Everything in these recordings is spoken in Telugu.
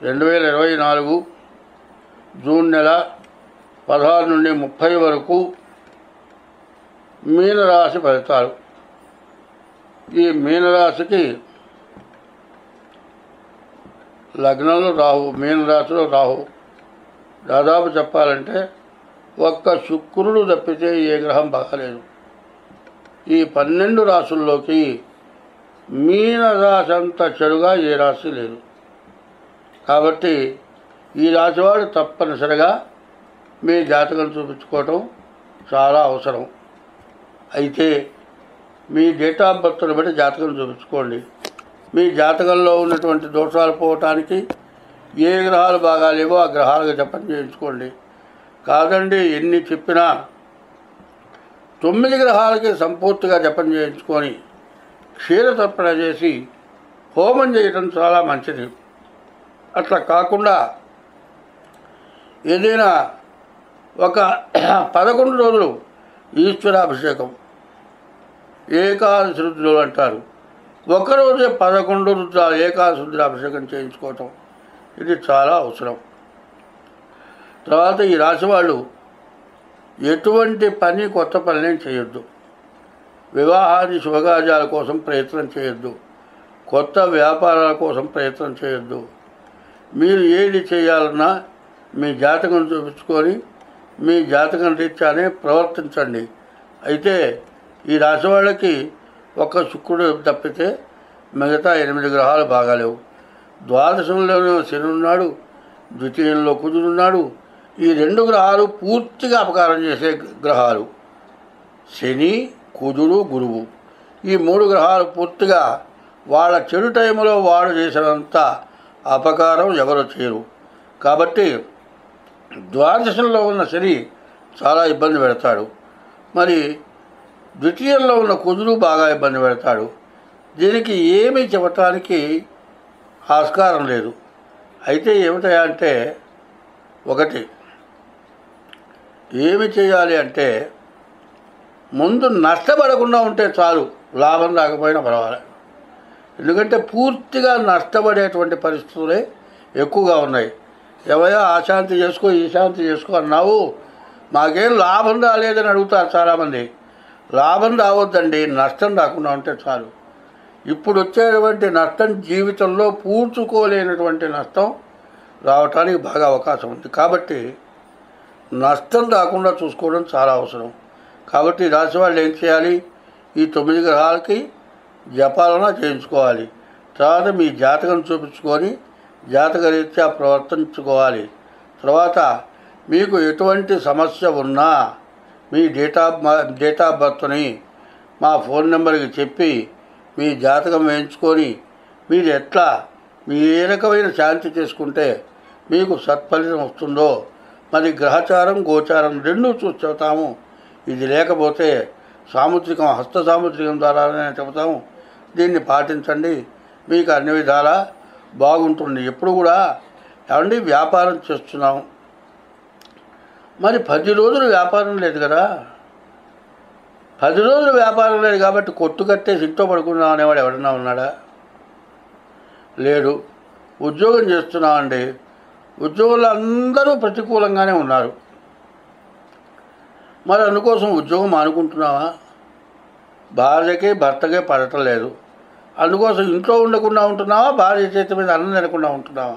2024 జూన్ నెల 16 నుండి 30 వరకు మీనరాశి ఫలితాలు. ఈ మీనరాశికి లగ్నంలో రాహు, మీనరాశిలో రాహు. దాదాపు చెప్పాలంటే ఒక్క శుక్రుడు తప్పితే ఏ గ్రహం బాగాలేదు. ఈ 12 రాశుల్లోకి మీనరాశి అంత చెడుగా ఏ రాశి లేదు. కాబట్టి ఈ రాశివాడు తప్పనిసరిగా మీ జాతకం చూపించుకోవటం చాలా అవసరం. అయితే మీ డేట్ ఆఫ్ బర్త్ను బట్టి జాతకం చూపించుకోండి. మీ జాతకంలో ఉన్నటువంటి దోషాలు పోవటానికి ఏ గ్రహాలు బాగాలేవో ఆ గ్రహాలకు జపం చేయించుకోండి. కాదండి ఎన్ని చెప్పినా 9 గ్రహాలకి సంపూర్తిగా జపం చేయించుకొని క్షీరతర్పణ చేసి హోమం చేయటం చాలా మంచిది. అట్లా కాకుండా ఏదైనా ఒక 11 రోజులు ఈశ్వరాభిషేకం, ఏకాదశి రుద్రులు అంటారు, ఒకరోజే 11 రుద్రాలు ఏకాదశి రుద్రాభిషేకం చేయించుకోవటం ఇది చాలా అవసరం. తర్వాత ఈ రాశి వాళ్ళు ఎటువంటి పని కొత్త పనిని చేయొద్దు. వివాహాది శుభకార్యాల కోసం ప్రయత్నం చేయొద్దు. కొత్త వ్యాపారాల కోసం ప్రయత్నం చేయొద్దు. మీరు ఏది చేయాలన్నా మీ జాతకం చూపించుకొని మీ జాతకం రీత్యానే ప్రవర్తించండి. అయితే ఈ రాశి వాళ్ళకి ఒక్క శుక్రుడు తప్పితే మిగతా 8 గ్రహాలు బాగాలేవు. ద్వాదశంలోనే శని ఉన్నాడు, ద్వితీయంలో కుజుడున్నాడు. ఈ 2 గ్రహాలు పూర్తిగా అపకారం చేసే గ్రహాలు. శని, కుజుడు, గురువు, ఈ 3 గ్రహాలు పూర్తిగా వాళ్ళ చెడు టైంలో వాడు చేసినంత అపకారం ఎవరు చేయరు. కాబట్టి ద్వాదశంలో ఉన్న శని చాలా ఇబ్బంది పెడతాడు. మరి ద్వితీయంలో ఉన్న కుజుడు బాగా ఇబ్బంది పెడతాడు. దీనికి ఏమీ చెప్పటానికి ఆస్కారం లేదు. అయితే ఏమిటయా అంటే, ఒకటి ఏమి చేయాలి అంటే, ముందు నష్టపడకుండా ఉంటే చాలు, లాభం రాకపోయినా పర్వాలేదు. ఎందుకంటే పూర్తిగా నష్టపడేటువంటి పరిస్థితులే ఎక్కువగా ఉన్నాయి. ఎవయో ఆశాంతి చేసుకో ఈశాంతి చేసుకో అన్నావు, మాకేం లాభం రాలేదని అడుగుతారు చాలామంది. లాభం రావద్దండి, నష్టం రాకుండా ఉంటే చాలు. ఇప్పుడు వచ్చేటువంటి నష్టం జీవితంలో పూడ్చుకోలేనటువంటి నష్టం రావటానికి బాగా అవకాశం ఉంది. కాబట్టి నష్టం రాకుండా చూసుకోవడం చాలా అవసరం. కాబట్టి రాశి వాళ్ళు ఏం చేయాలి, ఈ 9 గ్రహాలకి జపాలన చేయించుకోవాలి. తర్వాత మీ జాతకం చూపించుకొని జాతకరీత్యా ప్రవర్తించుకోవాలి. తర్వాత మీకు ఎటువంటి సమస్య ఉన్నా మీ డేట్ ఆఫ్ బర్త్ని మా ఫోన్ నెంబర్కి చెప్పి మీ జాతకం వేయించుకొని మీరు ఎట్లా మీ ఏ రకమైన శాంతి చేసుకుంటే మీకు సత్ఫలితం వస్తుందో మరి గ్రహచారం గోచారం 2 చూసి చెబుతాము. ఇది లేకపోతే సాముద్రికం, హస్త సాముద్రికం ద్వారానే చెబుతాము. దీన్ని పాటించండి, మీకు అన్ని విధాలా బాగుంటుంది. ఎప్పుడు కూడా ఏమండి వ్యాపారం చేస్తున్నాం, మరి 10 రోజులు వ్యాపారం లేదు కదా. 10 రోజులు వ్యాపారం లేదు కాబట్టి కొట్టు కట్టేసి ఇంట్లో పడుకుందాం అనేవాడు ఎవడన్నా ఉన్నాడా? లేడు. ఉద్యోగం చేస్తున్నామండి, ఉద్యోగులు అందరూ ప్రతికూలంగానే ఉన్నారు. మరి అందుకోసం ఉద్యోగం మానుకుంటున్నావా? భార్యకి భర్తకే పడటం లేదు, అందుకోసం ఇంట్లో ఉండకుండా ఉంటున్నావా? భార్య చేతి మీద అన్నం తినకుండా ఉంటున్నావా?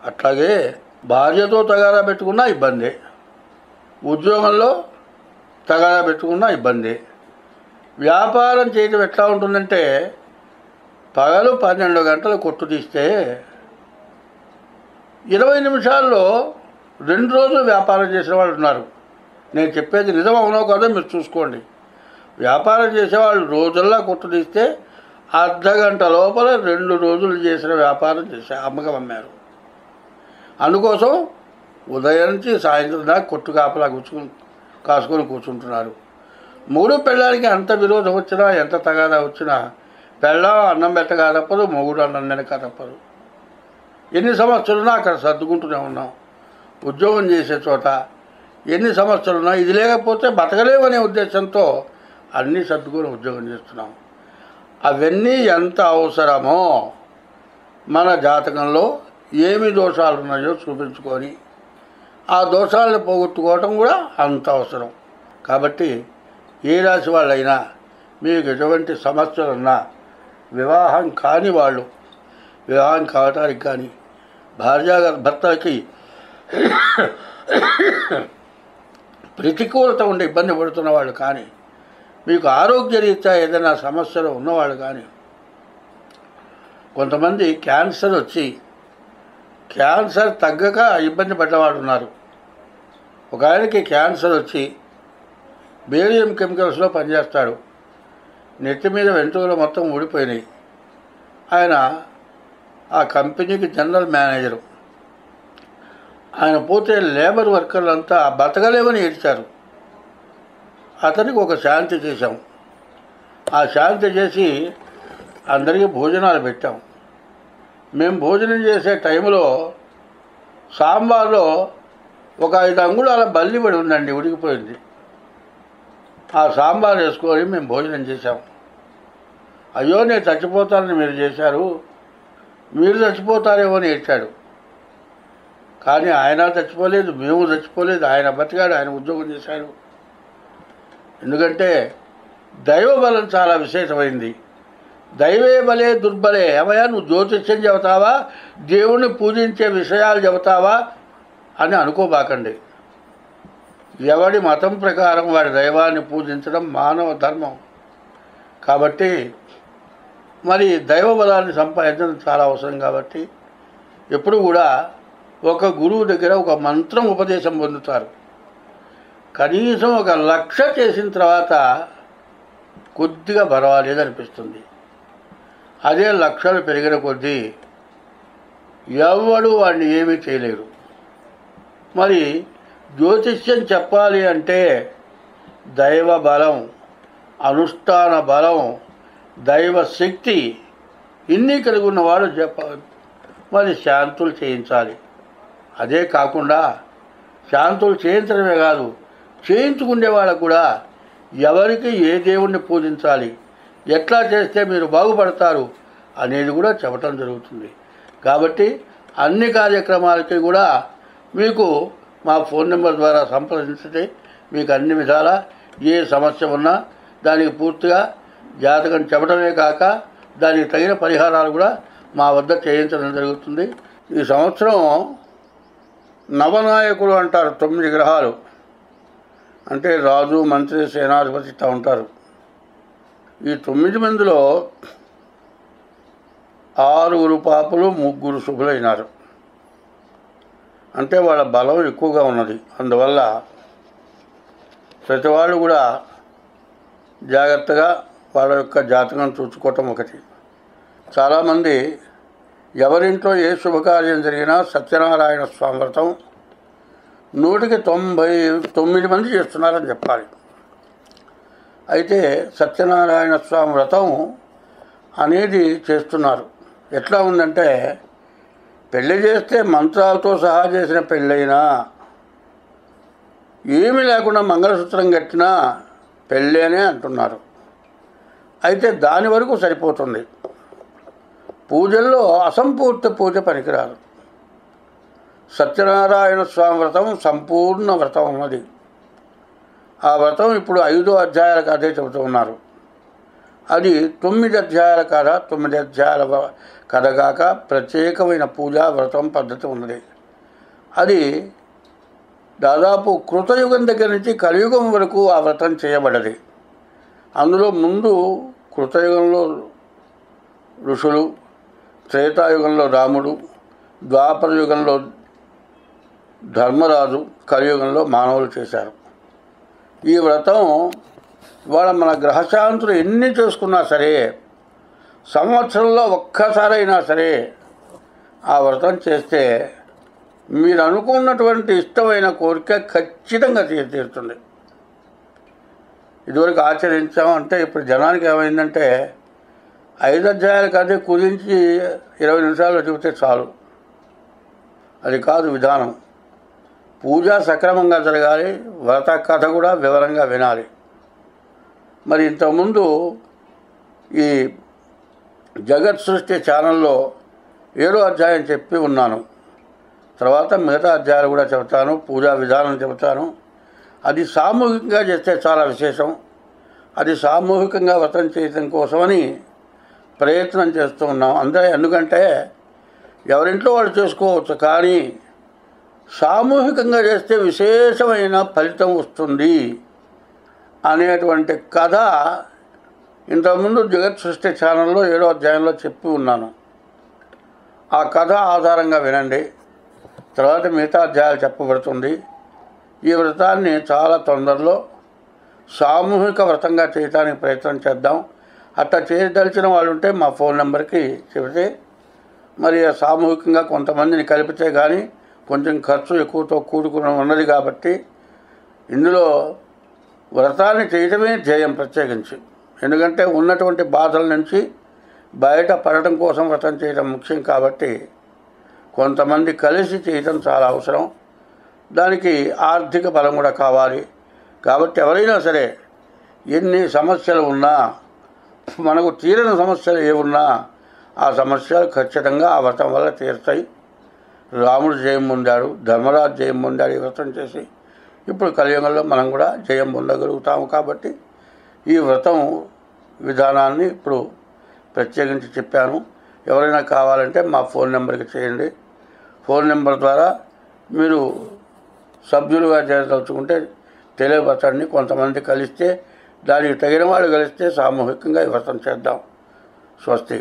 అట్లాగే భార్యతో తగాదా పెట్టుకున్నా ఇబ్బంది, ఉద్యోగంలో తగాదా పెట్టుకున్నా ఇబ్బంది. వ్యాపారం చేయడం ఎట్లా ఉంటుందంటే, పగలు 12 గంటలు కొట్టు తీస్తే 20 నిమిషాల్లో 2 రోజులు వ్యాపారం చేసిన వాళ్ళు ఉన్నారు. నేను చెప్పేది నిజం అవునో కాదో మీరు చూసుకోండి. వ్యాపారం చేసేవాళ్ళు రోజుల్లా కొట్టు తీస్తే అర్ధగంట లోపల 2 రోజులు చేసిన వ్యాపారం చేసే అమ్మకం అమ్మారు. అందుకోసం ఉదయం నుంచి సాయంత్రం దాకా కొట్టు కాపలా కాసుకొని కూర్చుంటున్నారు. 3 పెళ్ళానికి అంత విరోధం వచ్చినా ఎంత తగాదా వచ్చినా పెళ్ళం అన్నం పెట్టగా తప్పదు, మొగుడు అన్నం తినక తప్పదు. ఎన్ని సమస్యలున్నా అక్కడ సర్దుకుంటూనే ఉన్నాం. ఉద్యోగం చేసే చోట ఎన్ని సమస్యలున్నా ఇది లేకపోతే బతకలేమనే ఉద్దేశంతో అన్నీ సర్దుకొని ఉద్యోగం చేస్తున్నాం. అవన్నీ ఎంత అవసరమో మన జాతకంలో ఏమి దోషాలు ఉన్నాయో చూపించుకొని ఆ దోషాలను పోగొట్టుకోవటం కూడా అంత అవసరం. కాబట్టి ఏ రాశి వాళ్ళైనా మీకు ఎటువంటి సమస్యలున్నా, వివాహం కాని వాళ్ళు వివాహం కావటానికి కానీ, భర్తలకి ప్రతికూలత ఉండి ఇబ్బంది పడుతున్న వాళ్ళు కానీ, మీకు ఆరోగ్యరీత్యా ఏదైనా సమస్యలు ఉన్నవాళ్ళు కానీ, కొంతమంది క్యాన్సర్ వచ్చి క్యాన్సర్ తగ్గక ఇబ్బంది పడ్డవాళ్ళు ఉన్నారు. ఒక ఆయనకి క్యాన్సర్ వచ్చి బేరియం కెమికల్స్లో పనిచేస్తాడు. నెత్తి మీద వెంట్రుకలు మొత్తం ఊడిపోయినాయి. ఆయన ఆ కంపెనీకి జనరల్ మేనేజరు. ఆయన పోతే లేబర్ వర్కర్లంతా బతకలేమని ఏడ్చారు. అతనికి ఒక శాంతి చేశాం. ఆ శాంతి చేసి అందరికీ భోజనాలు పెట్టాం. మేము భోజనం చేసే టైంలో సాంబార్లో ఒక 5 అంగుళాల బల్లి పడి ఉందండి, ఉడికిపోయింది. ఆ సాంబార్ వేసుకొని మేము భోజనం చేశాం. అయ్యో నేను చచ్చిపోతానని మీరు చేశారు, మీరు చచ్చిపోతారేమో అని ఏడ్చాడు. కానీ ఆయన చచ్చిపోలేదు, మేము చచ్చిపోలేదు. ఆయన బతికాడు, ఆయన ఉద్యోగం చేశాడు. ఎందుకంటే దైవబలం చాలా విశేషమైంది. దైవే బలే దుర్బలే. ఏమయ్యా నువ్వు జ్యోతిష్యం చెబుతావా, దేవుణ్ణి పూజించే విషయాలు చెబుతావా అని అనుకోబాకండి. ఎవడి మతం ప్రకారం వాడి దైవాన్ని పూజించడం మానవ ధర్మం. కాబట్టి మరి దైవ బలాన్ని సంపాదించడం చాలా అవసరం. కాబట్టి ఎప్పుడు కూడా ఒక గురువు దగ్గర ఒక మంత్రం ఉపదేశం పొందుతారు. కనీసం 1,00,000 చేసిన తర్వాత కొద్దిగా పర్వాలేదనిపిస్తుంది. అదే లక్షలు పెరిగిన కొద్దీ ఎవడు వాడిని ఏమీ చేయలేరు. మరి జ్యోతిష్యం చెప్పాలి అంటే దైవ బలం, అనుష్ఠాన బలం, దైవ శక్తి ఇన్ని కలిగి ఉన్నవాడు చెప్పాలి. మరి శాంతులు చేయించాలి. అదే కాకుండా శాంతులు చేయించడమే కాదు, చేయించుకునే వాళ్ళకు కూడా ఎవరికి ఏ దేవుణ్ణి పూజించాలి, ఎట్లా చేస్తే మీరు బాగుపడతారు అనేది కూడా చెప్పటం జరుగుతుంది. కాబట్టి అన్ని కార్యక్రమాలకి కూడా మీకు మా ఫోన్ నెంబర్ ద్వారా సంప్రదించితే మీకు అన్ని విధాల ఏ సమస్య ఉన్నా దానికి పూర్తిగా జాతకం చెప్పడమే కాక దానికి తగిన పరిహారాలు కూడా మా వద్ద చేయించడం జరుగుతుంది. ఈ సంవత్సరం నవనాయకులు అంటారు. 9 గ్రహాలు అంటే రాజు, మంత్రి, సేనాధిపతి ఇట్లా ఉంటారు. ఈ 9 మందిలో 6 పాపులు, 3 శుభులైనారు. అంటే వాళ్ళ బలం ఎక్కువగా ఉన్నది. అందువల్ల ప్రతి వాళ్ళు కూడా జాగ్రత్తగా వాళ్ళ యొక్క జాతకం చూసుకోవటం ఒకటి. చాలామంది ఎవరింట్లో ఏ శుభకార్యం జరిగినా సత్యనారాయణ స్వామి వ్రతం 100కి 99 మంది చేస్తున్నారని చెప్పాలి. అయితే సత్యనారాయణ స్వామి వ్రతం అనేది చేస్తున్నారు. ఎట్లా ఉందంటే పెళ్ళి చేస్తే మంత్రాలతో సహా చేసిన పెళ్ళైనా, ఏమీ లేకుండా మంగళసూత్రం కట్టినా పెళ్ళేనే అంటున్నారు. అయితే దాని వరకు సరిపోతుంది. పూజల్లో అసంపూర్తి పూజ పనికిరాదు. సత్యనారాయణ స్వామి వ్రతం సంపూర్ణ వ్రతం ఉన్నది. ఆ వ్రతం ఇప్పుడు 5 అధ్యాయాల కథే చెబుతూ ఉన్నారు. అది 9 అధ్యాయాల కథ. 9 అధ్యాయాల కథ కాక ప్రత్యేకమైన పూజా వ్రతం పద్ధతి ఉన్నది. అది దాదాపు కృతయుగం దగ్గర నుంచి కలియుగం వరకు ఆ వ్రతం చేయబడ్డది. అందులో ముందు కృతయుగంలో ఋషులు, త్రేతాయుగంలో రాముడు, ద్వాపర యుగంలో ధర్మరాజు, కలియుగంలో మానవులు చేశారు. ఈ వ్రతం ఇవాళ మన గ్రహశాంతులు ఎన్ని చేసుకున్నా సరే, సంవత్సరంలో ఒక్కసారైనా సరే ఆ వ్రతం చేస్తే మీరు అనుకున్నటువంటి ఇష్టమైన కోరిక ఖచ్చితంగా తీరుతుంది. ఇదివరకు ఆచరించామంటే ఇప్పుడు జనానికి ఏమైందంటే 5 అధ్యాయాల కథ కుదించి 20 నిమిషాల్లో చెబితే చాలు. అది కాదు విధానం. పూజ సక్రమంగా జరగాలి, వ్రత కథ కూడా వివరంగా వినాలి. మరి ఇంతకుముందు ఈ జగత్ సృష్టి ఛానల్లో 7వ అధ్యాయం చెప్పి ఉన్నాను. తర్వాత మిగతా అధ్యాయాలు కూడా చెబుతాను, పూజా విధానం చెబుతాను. అది సామూహికంగా చేస్తే చాలా విశేషం. అది సామూహికంగా వ్రతం చేయడం కోసమని ప్రయత్నం చేస్తూ ఉన్నాం. ఎందుకంటే ఎవరింట్లో వాళ్ళు చేసుకోవచ్చు, కానీ సామూహికంగా చేస్తే విశేషమైన ఫలితం వస్తుంది అనేటువంటి కథ ఇంతకుముందు జగత్ సృష్టి ఛానల్లో 7వ అధ్యాయంలో చెప్పి ఉన్నాను. ఆ కథ ఆధారంగా వినండి. తర్వాత మిగతా అధ్యాయాలు చెప్పబడుతుంది. ఈ వ్రతాన్ని చాలా తొందరలో సామూహిక వ్రతంగా చేయడానికి ప్రయత్నం చేద్దాం. అట్లా చేయదలిచిన వాళ్ళు ఉంటే మా ఫోన్ నెంబర్కి చెబితే మరి సామూహికంగా కొంతమందిని కలిపితే కానీ కొంచెం ఖర్చు ఎక్కువతో కూడుకుని ఉన్నది కాబట్టి ఇందులో వ్రతాన్ని చేయటమే ధ్యేయం ప్రత్యేకించి. ఎందుకంటే ఉన్నటువంటి బాధల నుంచి బయట పడటం కోసం వ్రతం చేయడం ముఖ్యం కాబట్టి కొంతమంది కలిసి చేయటం చాలా అవసరం. దానికి ఆర్థిక బలం కూడా కావాలి. కాబట్టి ఎవరైనా సరే ఎన్ని సమస్యలు ఉన్నా, మనకు తీరని సమస్యలు ఏమున్నా ఆ సమస్యలు ఖచ్చితంగా ఆ వ్రతం వల్ల తీరుతాయి. రాముడు జయం పొందాడు, ధర్మరాజు జయం పొందాడు ఈ వ్రతం చేసి. ఇప్పుడు కలియుగంలో మనం కూడా జయం పొందగలుగుతాము. కాబట్టి ఈ వ్రతం విధానాన్ని ఇప్పుడు ప్రత్యేకించి చెప్పాను. ఎవరైనా కావాలంటే మా ఫోన్ నెంబర్కి చేయండి. ఫోన్ నెంబర్ ద్వారా మీరు సభ్యులుగా చేరదలుచుకుంటే తెలియపరచండి. కొంతమంది కలిస్తే, దానికి తగిన వాళ్ళు కలిస్తే సామూహికంగా ఈ వ్రతం చేద్దాం. స్వస్తి.